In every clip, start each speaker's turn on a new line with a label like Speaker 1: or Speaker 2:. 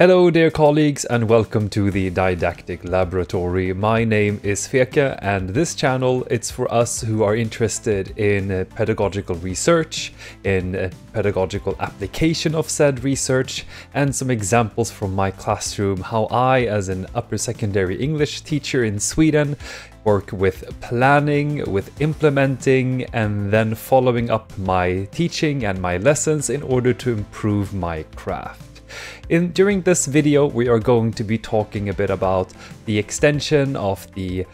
Speaker 1: Hello dear colleagues and welcome to the Didactic Laboratory. My name is Feke and this channel it's for us who are interested in pedagogical research, in pedagogical application of said research, and some examples from my classroom how I, as an upper secondary English teacher in Sweden, work with planning, with implementing, and then following up my teaching and my lessons in order to improve my craft. During this video, we are going to be talking a bit about the extension of the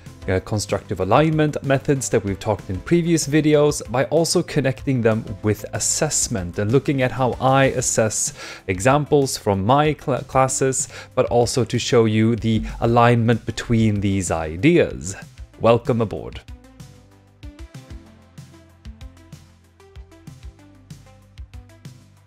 Speaker 1: constructive alignment methods that we've talked in previous videos, by also connecting them with assessment and looking at how I assess examples from my classes, but also to show you the alignment between these ideas. Welcome aboard.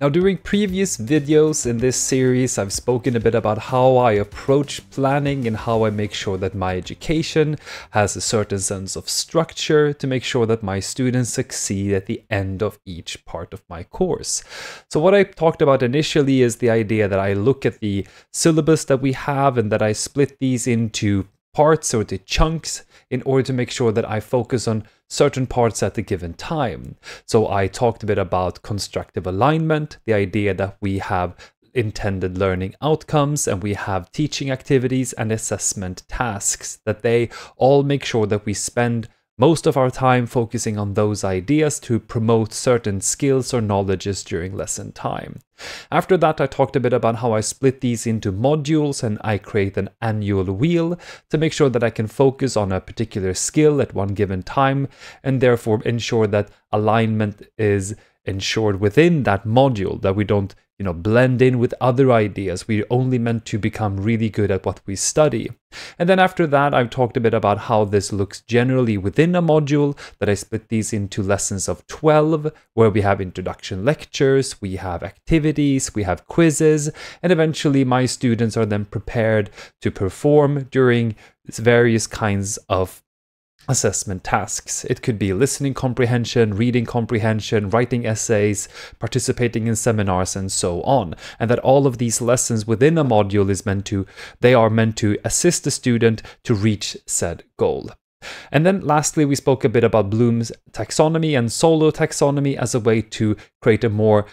Speaker 1: Now, during previous videos in this series, I've spoken a bit about how I approach planning and how I make sure that my education has a certain sense of structure to make sure that my students succeed at the end of each part of my course. So what I talked about initially is the idea that I look at the syllabus that we have and that I split these into parts or to chunks in order to make sure that I focus on certain parts at a given time. So I talked a bit about constructive alignment, the idea that we have intended learning outcomes and we have teaching activities and assessment tasks, that they all make sure that we spend most of our time focusing on those ideas to promote certain skills or knowledges during lesson time. After that, I talked a bit about how I split these into modules and I create an annual wheel to make sure that I can focus on a particular skill at one given time and therefore ensure that alignment is ensured within that module, that we don't blend in with other ideas. We're only meant to become really good at what we study. And then after that, I've talked a bit about how this looks generally within a module, that I split these into lessons of 12, where we have introduction lectures, we have activities, we have quizzes, and eventually my students are then prepared to perform during various kinds of assessment tasks. It could be listening comprehension, reading comprehension, writing essays, participating in seminars, and so on. And that all of these lessons within a module are meant to assist the student to reach said goal. And then lastly, we spoke a bit about Bloom's taxonomy and solo taxonomy as a way to create a more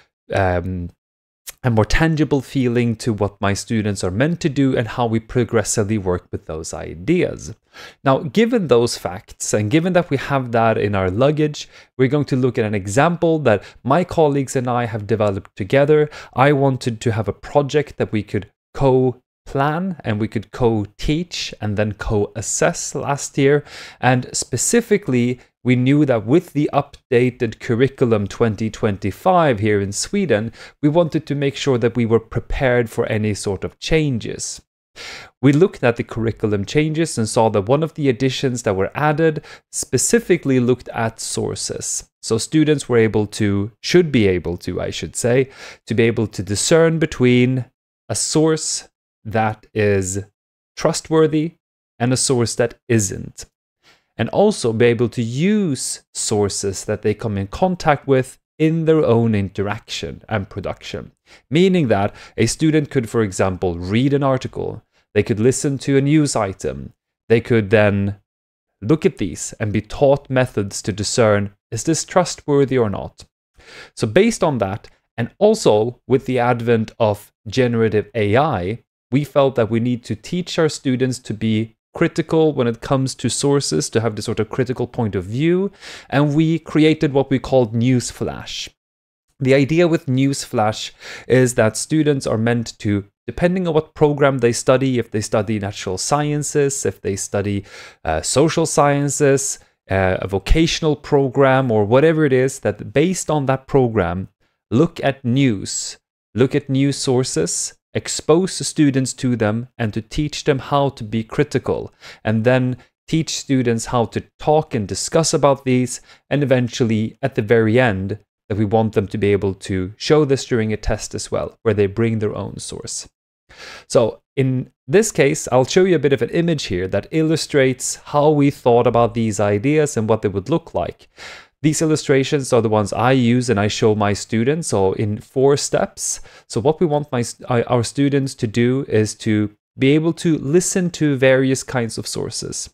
Speaker 1: tangible feeling to what my students are meant to do and how we progressively work with those ideas. Now, given those facts and given that we have that in our luggage, we're going to look at an example that my colleagues and I have developed together. I wanted to have a project that we could co-plan and we could co-teach and then co-assess last year. And specifically, we knew that with the updated curriculum 2025 here in Sweden, we wanted to make sure that we were prepared for any sort of changes. We looked at the curriculum changes and saw that one of the additions that were added specifically looked at sources. So students should be able to discern between a source that is trustworthy and a source that isn't. And also be able to use sources that they come in contact with in their own interaction and production. Meaning that a student could, for example, read an article, they could listen to a news item, they could then look at these and be taught methods to discern, is this trustworthy or not? So based on that, and also with the advent of generative AI, we felt that we need to teach our students to be critical when it comes to sources, to have this sort of critical point of view, and we created what we called Newsflash. The idea with Newsflash is that students are meant to, depending on what program they study, if they study natural sciences, if they study social sciences, a vocational program, or whatever it is, that based on that program, look at news sources, expose students to them, and to teach them how to be critical, and then teach students how to talk and discuss about these, and eventually, at the very end, that we want them to be able to show this during a test as well, where they bring their own source. So in this case, I'll show you a bit of an image here that illustrates how we thought about these ideas and what they would look like. These illustrations are the ones I use and I show my students, so in 4 steps. So what we want our students to do is to be able to listen to various kinds of sources.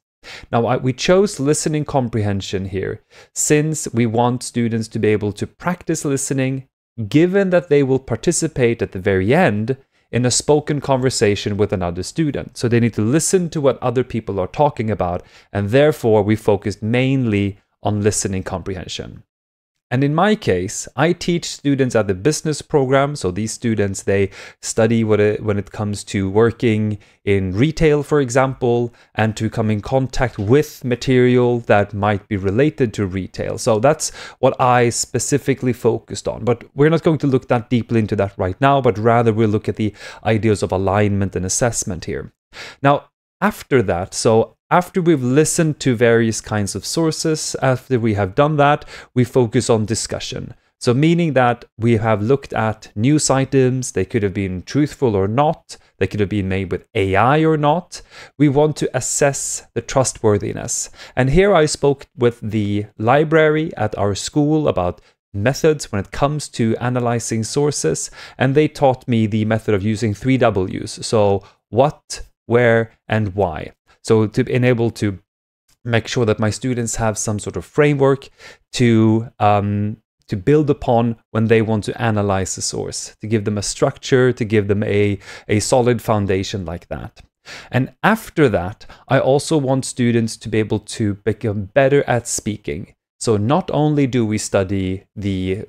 Speaker 1: Now, we chose listening comprehension here since we want students to be able to practice listening, given that they will participate at the very end in a spoken conversation with another student. So they need to listen to what other people are talking about, and therefore we focused mainly on listening comprehension. And in my case, I teach students at the business program. So these students, they study when it comes to working in retail, for example, and to come in contact with material that might be related to retail. So that's what I specifically focused on. But we're not going to look that deeply into that right now, but rather we'll look at the ideas of alignment and assessment here. Now, after that, so after we've listened to various kinds of sources, after we have done that, we focus on discussion. So meaning that we have looked at news items, they could have been truthful or not, they could have been made with AI or not. We want to assess the trustworthiness. And here I spoke with the library at our school about methods when it comes to analyzing sources, and they taught me the method of using 3 W's. So what, where, and why. So to enable to make sure that my students have some sort of framework to build upon when they want to analyze the source, to give them a structure, to give them a solid foundation like that. And after that, I also want students to be able to become better at speaking. So not only do we study the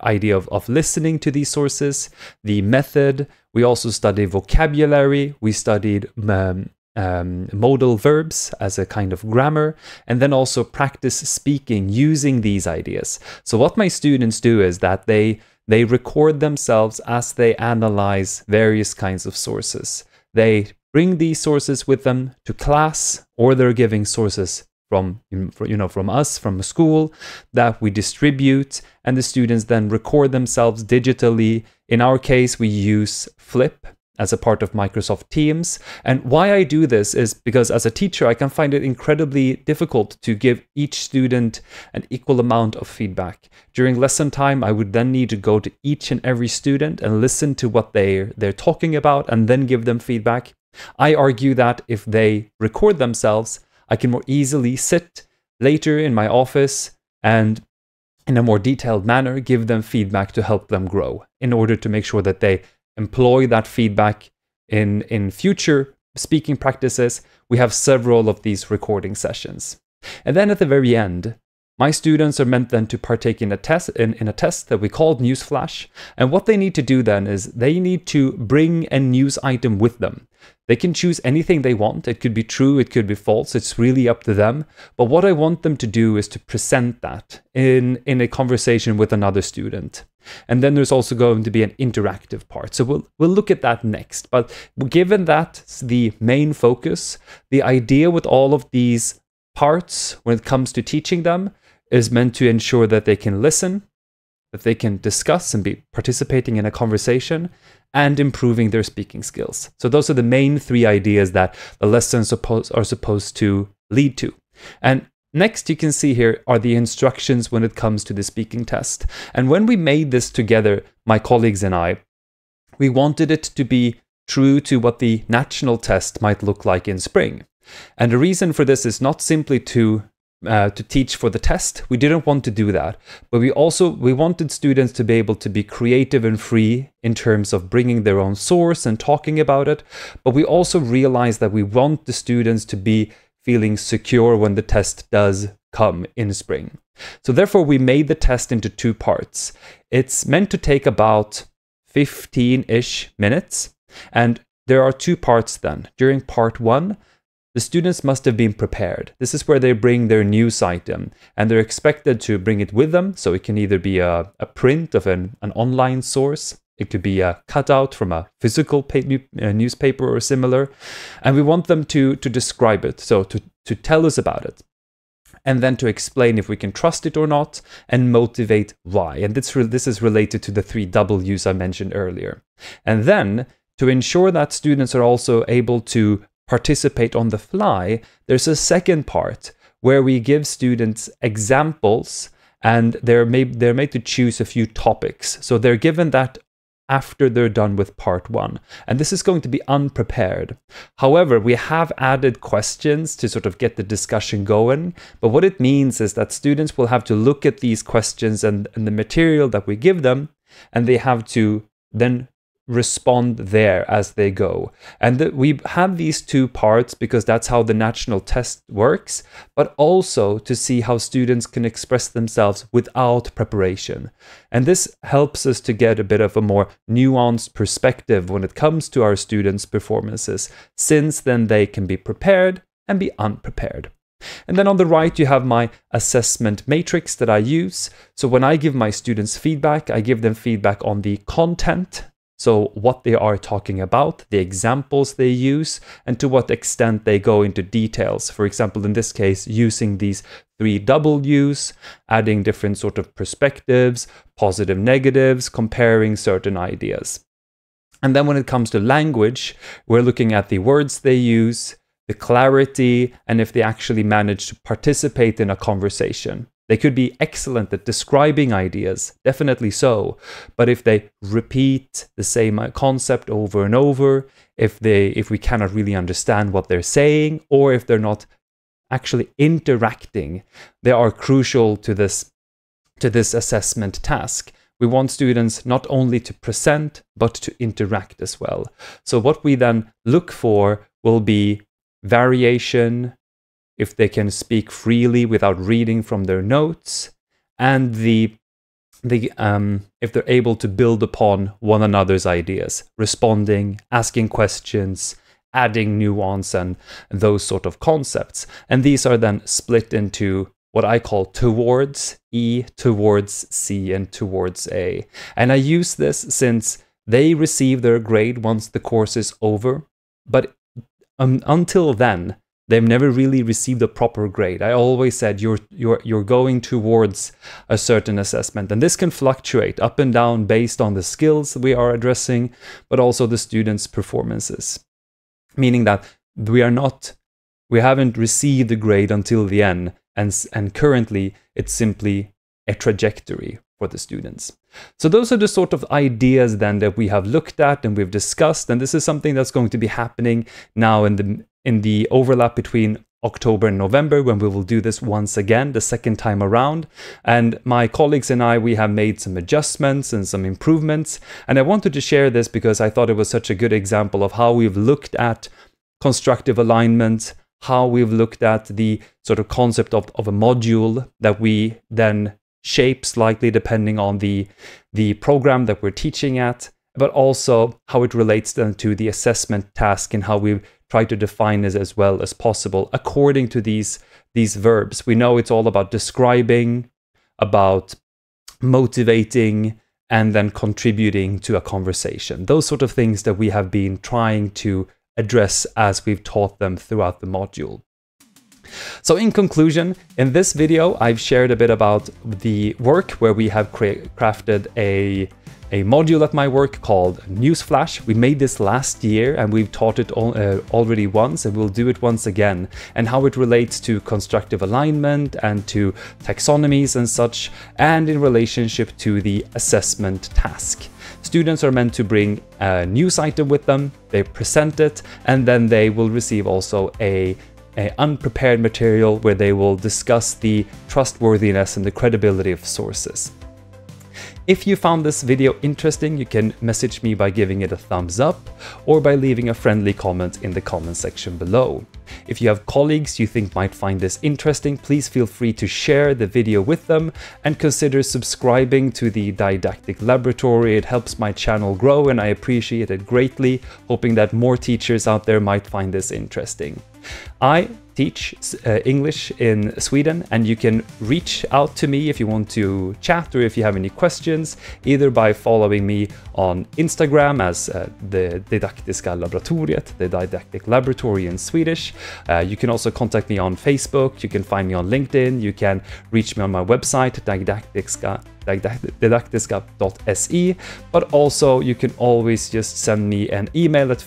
Speaker 1: idea of listening to these sources, the method, we also study vocabulary, we studied modal verbs as a kind of grammar, and then also practice speaking using these ideas. So what my students do is that they record themselves as they analyze various kinds of sources. They bring these sources with them to class, or they're giving sources from us, from a school, that we distribute, and the students then record themselves digitally. In our case, we use Flip as a part of Microsoft Teams. And why I do this is because as a teacher, I can find it incredibly difficult to give each student an equal amount of feedback. During lesson time, I would then need to go to each and every student and listen to what they're talking about and then give them feedback. I argue that if they record themselves, I can more easily sit later in my office and in a more detailed manner give them feedback to help them grow, in order to make sure that they employ that feedback in future speaking practices. We have several of these recording sessions. And then at the very end, my students are meant then to partake in a test that we called Newsflash. And what they need to do then is they need to bring a news item with them. They can choose anything they want. It could be true, it could be false. It's really up to them. But what I want them to do is to present that in a conversation with another student. And then there's also going to be an interactive part. So we'll look at that next. But given that's the main focus, the idea with all of these parts when it comes to teaching them is meant to ensure that they can listen, that they can discuss and be participating in a conversation, and improving their speaking skills. So those are the main 3 ideas that the lessons are supposed to lead to. And next, you can see here are the instructions when it comes to the speaking test. And when we made this together, my colleagues and I, we wanted it to be true to what the national test might look like in spring. And the reason for this is not simply to teach for the test. We didn't want to do that, but we wanted students to be able to be creative and free in terms of bringing their own source and talking about it. But we also realized that we want the students to be feeling secure when the test does come in spring. So therefore, we made the test into 2 parts. It's meant to take about 15-ish minutes, and there are 2 parts then. During part 1, the students must have been prepared. This is where they bring their news item, and they're expected to bring it with them. So it can either be a print of an online source, it could be a cutout from a physical newspaper or similar, and we want them to describe it, so to tell us about it, and then to explain if we can trust it or not, and motivate why. And this is related to the 3 W's I mentioned earlier. And then, to ensure that students are also able to participate on the fly, there's a second part where we give students examples and they're made to choose a few topics. So they're given that after they're done with part 1. And this is going to be unprepared. However, we have added questions to sort of get the discussion going. But what it means is that students will have to look at these questions and the material that we give them, and they have to then respond there as they go. And we have these 2 parts because that's how the national test works, but also to see how students can express themselves without preparation. And this helps us to get a bit of a more nuanced perspective when it comes to our students' performances, since then they can be prepared and be unprepared. And then on the right, you have my assessment matrix that I use. So when I give my students feedback, I give them feedback on the content. So what they are talking about, the examples they use, and to what extent they go into details. For example, in this case, using these 3 W's, adding different sort of perspectives, positive, negatives, comparing certain ideas. And then when it comes to language, we're looking at the words they use, the clarity, and if they actually manage to participate in a conversation. They could be excellent at describing ideas, definitely so, but if they repeat the same concept over and over, if we cannot really understand what they're saying, or if they're not actually interacting, they are crucial to this assessment task. We want students not only to present, but to interact as well. So what we then look for will be variation, if they can speak freely without reading from their notes, and if they're able to build upon one another's ideas, responding, asking questions, adding nuance and those sort of concepts. And these are then split into what I call towards E, towards C, and towards A. And I use this since they receive their grade once the course is over, but until then, they've never really received a proper grade. I always said you're going towards a certain assessment, and this can fluctuate up and down based on the skills we are addressing, but also the students' performances. Meaning that we haven't received the grade until the end, and currently it's simply a trajectory for the students. So those are the sort of ideas then that we have looked at and we've discussed, and this is something that's going to be happening now in the overlap between October and November, when we will do this once again, the second time around. And my colleagues and I, we have made some adjustments and some improvements. And I wanted to share this because I thought it was such a good example of how we've looked at constructive alignment, how we've looked at the sort of concept of a module that we then shape slightly depending on the program that we're teaching at, but also how it relates then to the assessment task and how we try to define it as well as possible according to these verbs. We know it's all about describing, about motivating, and then contributing to a conversation. Those sort of things that we have been trying to address as we've taught them throughout the module. So in conclusion, in this video, I've shared a bit about the work where we have crafted a module at my work called Newsflash. We made this last year and we've taught it already once, and we'll do it once again, and how it relates to constructive alignment and to taxonomies and such, and in relationship to the assessment task. Students are meant to bring a news item with them, they present it, and then they will receive also a unprepared material where they will discuss the trustworthiness and the credibility of sources. If you found this video interesting, you can message me by giving it a thumbs up or by leaving a friendly comment in the comment section below. If you have colleagues you think might find this interesting, please feel free to share the video with them and consider subscribing to the Didactic Laboratory. It helps my channel grow and I appreciate it greatly, hoping that more teachers out there might find this interesting. I teach English in Sweden, and you can reach out to me if you want to chat or if you have any questions, either by following me on Instagram as the Didaktiska Laboratoriet, the Didactic Laboratory in Swedish. You can also contact me on Facebook, you can find me on LinkedIn, you can reach me on my website, didaktiska.se, but also you can always just send me an email at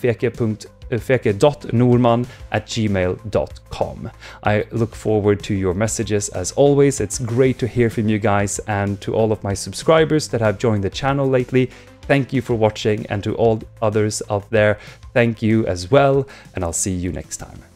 Speaker 1: feke.norman@gmail.com. I look forward to your messages as always. It's great to hear from you guys, and to all of my subscribers that have joined the channel lately, thank you for watching, and to all others out there, thank you as well, and I'll see you next time.